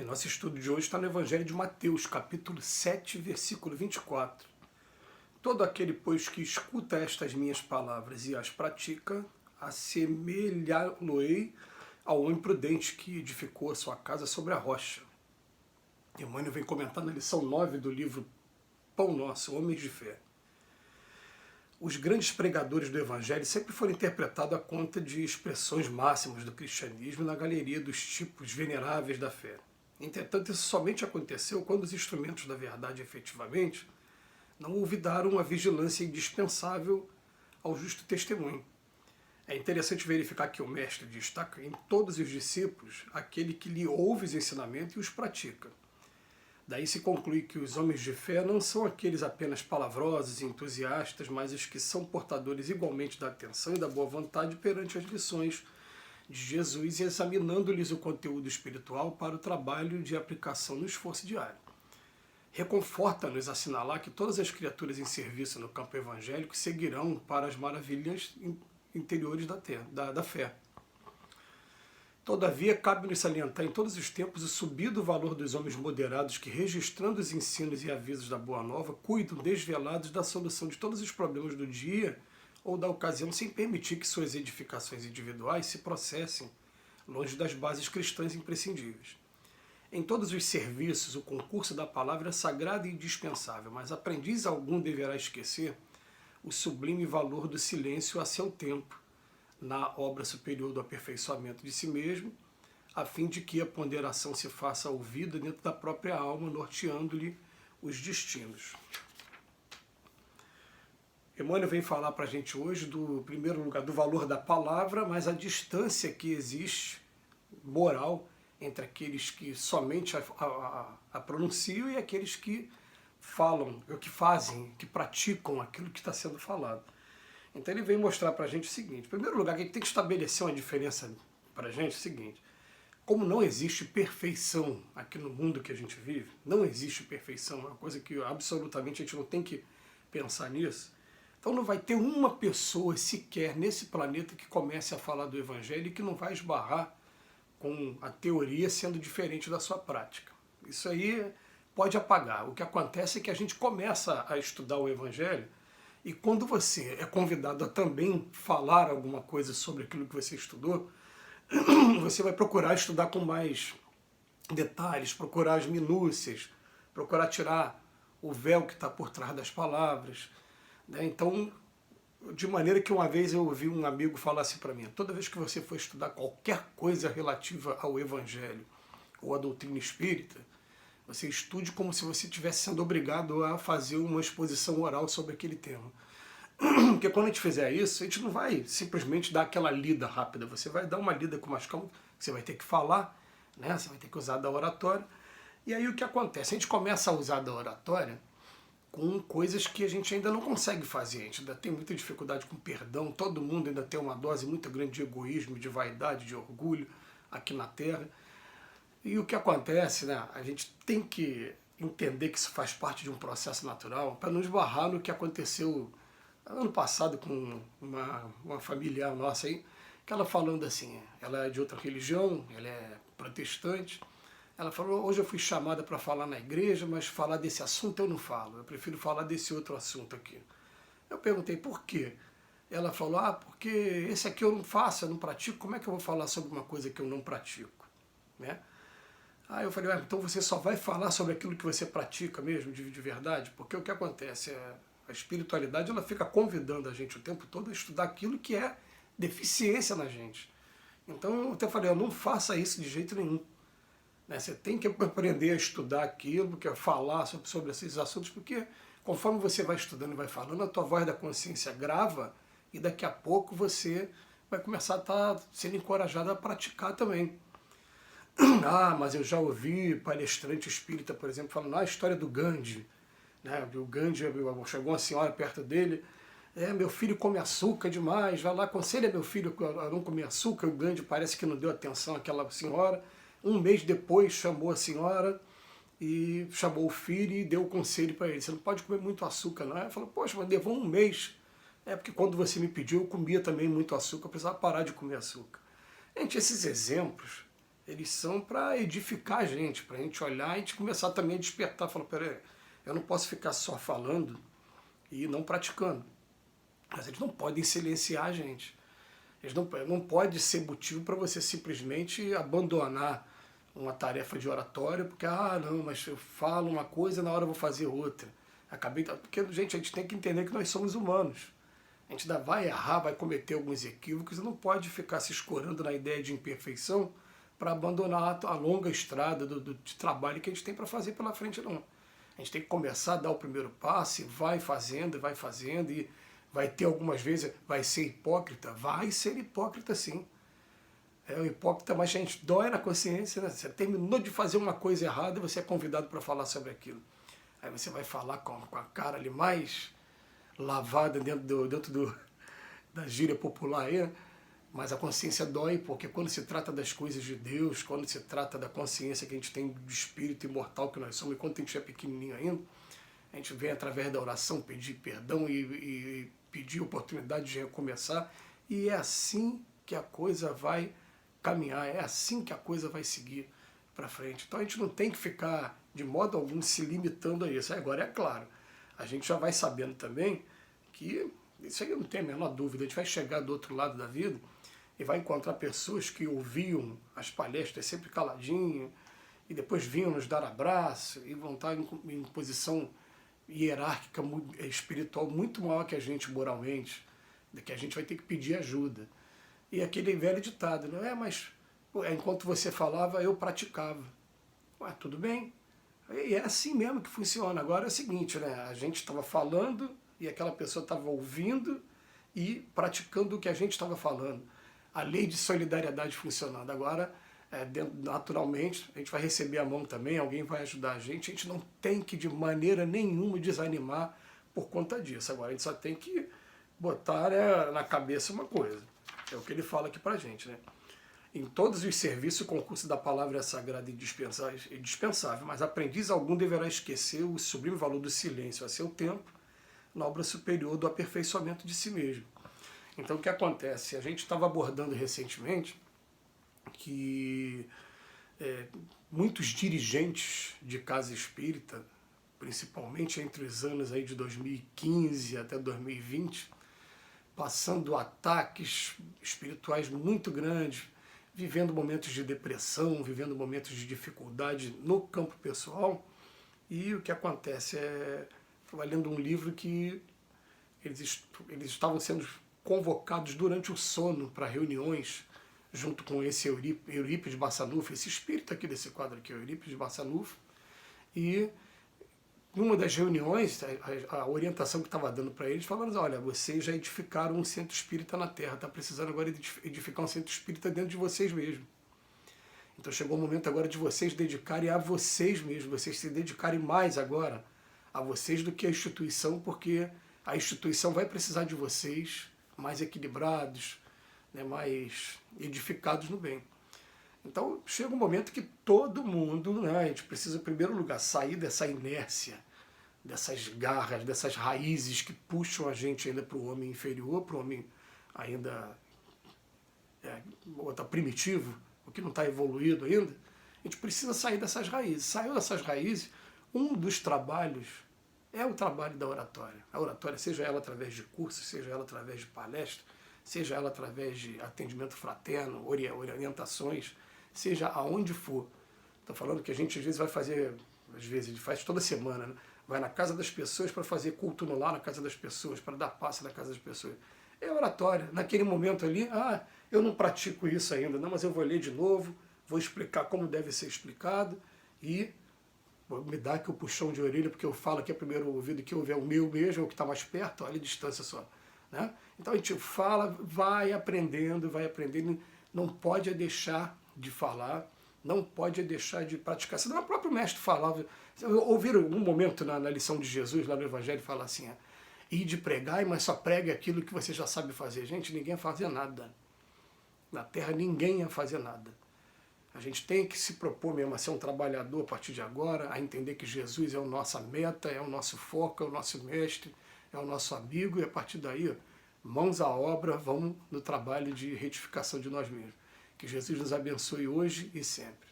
E nosso estudo de hoje está no Evangelho de Mateus, capítulo 7, versículo 24. Todo aquele, pois, que escuta estas minhas palavras e as pratica, assemelhá-lo-ei ao homem prudente que edificou a sua casa sobre a rocha. Emmanuel vem comentando na lição 9 do livro Pão Nosso, Homens de Fé. Os grandes pregadores do Evangelho sempre foram interpretados à conta de expressões máximas do cristianismo na galeria dos tipos veneráveis da fé. Entretanto, isso somente aconteceu quando os instrumentos da verdade efetivamente não olvidaram a vigilância indispensável ao justo testemunho. É interessante verificar que o Mestre destaca em todos os discípulos aquele que lhe ouve os ensinamentos e os pratica. Daí se conclui que os homens de fé não são aqueles apenas palavrosos e entusiastas, mas os que são portadores igualmente da atenção e da boa vontade perante as lições de Jesus e examinando-lhes o conteúdo espiritual para o trabalho de aplicação no esforço diário. Reconforta-nos assinalar que todas as criaturas em serviço no campo evangélico seguirão para as maravilhas interiores da fé. Todavia, cabe-nos salientar em todos os tempos o subido valor dos homens moderados que, registrando os ensinos e avisos da Boa Nova, cuidam desvelados da solução de todos os problemas do dia ou da ocasião, sem permitir que suas edificações individuais se processem longe das bases cristãs imprescindíveis. Em todos os serviços, o concurso da palavra é sagrado e indispensável, mas aprendiz algum deverá esquecer o sublime valor do silêncio a seu tempo, na obra superior do aperfeiçoamento de si mesmo, a fim de que a ponderação se faça ouvida dentro da própria alma, norteando-lhe os destinos. Emmanuel vem falar para a gente hoje, do primeiro lugar, do valor da palavra, mas a distância que existe, moral, entre aqueles que somente a pronunciam e aqueles que falam, que fazem, que praticam aquilo que está sendo falado. Então ele vem mostrar para a gente o seguinte: em primeiro lugar, que tem que estabelecer uma diferença para a gente, é o seguinte: como não existe perfeição aqui no mundo que a gente vive, não existe perfeição, é uma coisa que absolutamente a gente não tem que pensar nisso. Então não vai ter uma pessoa sequer nesse planeta que comece a falar do Evangelho e que não vai esbarrar com a teoria sendo diferente da sua prática. Isso aí pode apagar. O que acontece é que a gente começa a estudar o Evangelho e quando você é convidado a também falar alguma coisa sobre aquilo que você estudou, você vai procurar estudar com mais detalhes, procurar as minúcias, procurar tirar o véu que está por trás das palavras. Então, de maneira que uma vez eu ouvi um amigo falar assim para mim: toda vez que você for estudar qualquer coisa relativa ao Evangelho ou à doutrina espírita, você estude como se você estivesse sendo obrigado a fazer uma exposição oral sobre aquele tema. Porque quando a gente fizer isso, a gente não vai simplesmente dar aquela lida rápida, você vai dar uma lida com mais calma, você vai ter que falar, né? Você vai ter que usar da oratória. E aí o que acontece? A gente começa a usar da oratória com coisas que a gente ainda não consegue fazer, a gente ainda tem muita dificuldade com perdão, todo mundo ainda tem uma dose muito grande de egoísmo, de vaidade, de orgulho aqui na Terra. E o que acontece, né? A gente tem que entender que isso faz parte de um processo natural para não esbarrar no que aconteceu ano passado com uma familiar nossa aí, que ela falando assim, ela é de outra religião, ela é protestante. Ela falou: hoje eu fui chamada para falar na igreja, mas falar desse assunto eu não falo, eu prefiro falar desse outro assunto aqui. Eu perguntei por quê. Ela falou: porque esse aqui eu não faço, eu não pratico, como é que eu vou falar sobre uma coisa que eu não pratico? Né? Aí eu falei: então você só vai falar sobre aquilo que você pratica mesmo, de verdade? Porque o que acontece é, a espiritualidade ela fica convidando a gente o tempo todo a estudar aquilo que é deficiência na gente. Então eu até falei: não faça isso de jeito nenhum. Você tem que aprender a estudar aquilo, que é falar sobre esses assuntos, porque conforme você vai estudando e vai falando, a tua voz da consciência grava e daqui a pouco você vai começar a estar sendo encorajado a praticar também. Mas eu já ouvi palestrante espírita, por exemplo, falando a história do Gandhi. Né? O Gandhi, chegou uma senhora perto dele: meu filho come açúcar demais, vai lá, aconselha meu filho a não comer açúcar. O Gandhi parece que não deu atenção àquela senhora. Um mês depois chamou a senhora e chamou o filho e deu o conselho para ele: você não pode comer muito açúcar, não é? Ele falou: poxa, mas levou um mês. Porque quando você me pediu, eu comia também muito açúcar, eu precisava parar de comer açúcar. Gente, esses exemplos, Eles são para edificar a gente olhar e a gente começar também a despertar, falar, peraí, eu não posso ficar só falando e não praticando. Mas eles não podem silenciar a gente. Eles não pode ser motivo para você simplesmente abandonar uma tarefa de oratório, porque, não, mas eu falo uma coisa, na hora eu vou fazer outra. Porque, gente, a gente tem que entender que nós somos humanos. A gente ainda vai errar, vai cometer alguns equívocos, e não pode ficar se escorando na ideia de imperfeição para abandonar a longa estrada de trabalho que a gente tem para fazer pela frente, não. A gente tem que começar a dar o primeiro passo, e vai fazendo, e vai ter algumas vezes, vai ser hipócrita? Vai ser hipócrita, sim. É o hipócrita, mas a gente dói na consciência, né? Você terminou de fazer uma coisa errada e você é convidado para falar sobre aquilo. Aí você vai falar com a cara ali mais lavada da gíria popular aí, né? Mas a consciência dói, porque quando se trata das coisas de Deus, quando se trata da consciência que a gente tem do espírito imortal que nós somos, enquanto a gente é pequenininho ainda, a gente vem através da oração pedir perdão e pedir oportunidade de recomeçar, e é assim que a coisa vai caminhar, é assim que a coisa vai seguir para frente. Então a gente não tem que ficar de modo algum se limitando a isso. Agora, é claro, a gente já vai sabendo também que isso aí eu não tenho a menor dúvida, a gente vai chegar do outro lado da vida e vai encontrar pessoas que ouviam as palestras sempre caladinho e depois vinham nos dar abraço e vão estar em posição hierárquica espiritual muito maior que a gente moralmente, que a gente vai ter que pedir ajuda. E aquele velho ditado, não é? Mas enquanto você falava, eu praticava. Ué, tudo bem. E é assim mesmo que funciona. Agora é o seguinte, né? A gente estava falando e aquela pessoa estava ouvindo e praticando o que a gente estava falando. A lei de solidariedade funcionando. Agora, naturalmente, a gente vai receber a mão também, alguém vai ajudar a gente não tem que de maneira nenhuma desanimar por conta disso. Agora a gente só tem que botar, né, na cabeça uma coisa. É o que ele fala aqui pra gente, né? Em todos os serviços, o concurso da palavra é sagrado e dispensável, mas aprendiz algum deverá esquecer o sublime valor do silêncio a seu tempo, na obra superior do aperfeiçoamento de si mesmo. Então o que acontece? A gente estava abordando recentemente que muitos dirigentes de casa espírita, principalmente entre os anos aí de 2015 até 2020, passando ataques espirituais muito grandes, vivendo momentos de depressão, vivendo momentos de dificuldade no campo pessoal. E o que acontece estava lendo um livro que eles estavam sendo convocados durante o sono para reuniões junto com esse Eurípides Barçanufo, esse espírito aqui desse quadro aqui, Eurípides Barçanufo, e numa das reuniões, a orientação que estava dando para eles, falando, olha, vocês já edificaram um centro espírita na Terra, está precisando agora edificar um centro espírita dentro de vocês mesmos. Então chegou o momento agora de vocês dedicarem a vocês mesmos, vocês se dedicarem mais agora a vocês do que a instituição, porque a instituição vai precisar de vocês mais equilibrados, né, mais edificados no bem. Então chega um momento que todo mundo, né, a gente precisa, em primeiro lugar, sair dessa inércia, dessas garras, dessas raízes que puxam a gente ainda para o homem inferior, para o homem ainda primitivo, o que não está evoluído ainda. A gente precisa sair dessas raízes. Saiu dessas raízes, um dos trabalhos é o trabalho da oratória. A oratória, seja ela através de cursos, seja ela através de palestras, seja ela através de atendimento fraterno, orientações, seja aonde for. Estou falando que a gente às vezes vai fazer, às vezes a gente faz toda semana, né? Vai na casa das pessoas para fazer culto no lar na casa das pessoas, para dar passe na casa das pessoas. É oratória. Naquele momento ali, eu não pratico isso ainda, não, mas eu vou ler de novo, vou explicar como deve ser explicado e vou me dar aqui o puxão de orelha, porque eu falo aqui, o primeiro ouvido que ouve é o meu mesmo, é o que está mais perto, olha a distância só. Né? Então a gente fala, vai aprendendo, não pode deixar de falar, não pode deixar de praticar. Senão o próprio mestre falava, ouviram um momento na lição de Jesus, lá no Evangelho, fala assim, ir de pregar, mas só pregue aquilo que você já sabe fazer. Gente, ninguém ia fazer nada. Na Terra ninguém ia fazer nada. A gente tem que se propor mesmo a ser um trabalhador a partir de agora, a entender que Jesus é a nossa meta, é o nosso foco, é o nosso mestre, é o nosso amigo, e a partir daí, mãos à obra, vamos no trabalho de retificação de nós mesmos. Que Jesus nos abençoe hoje e sempre.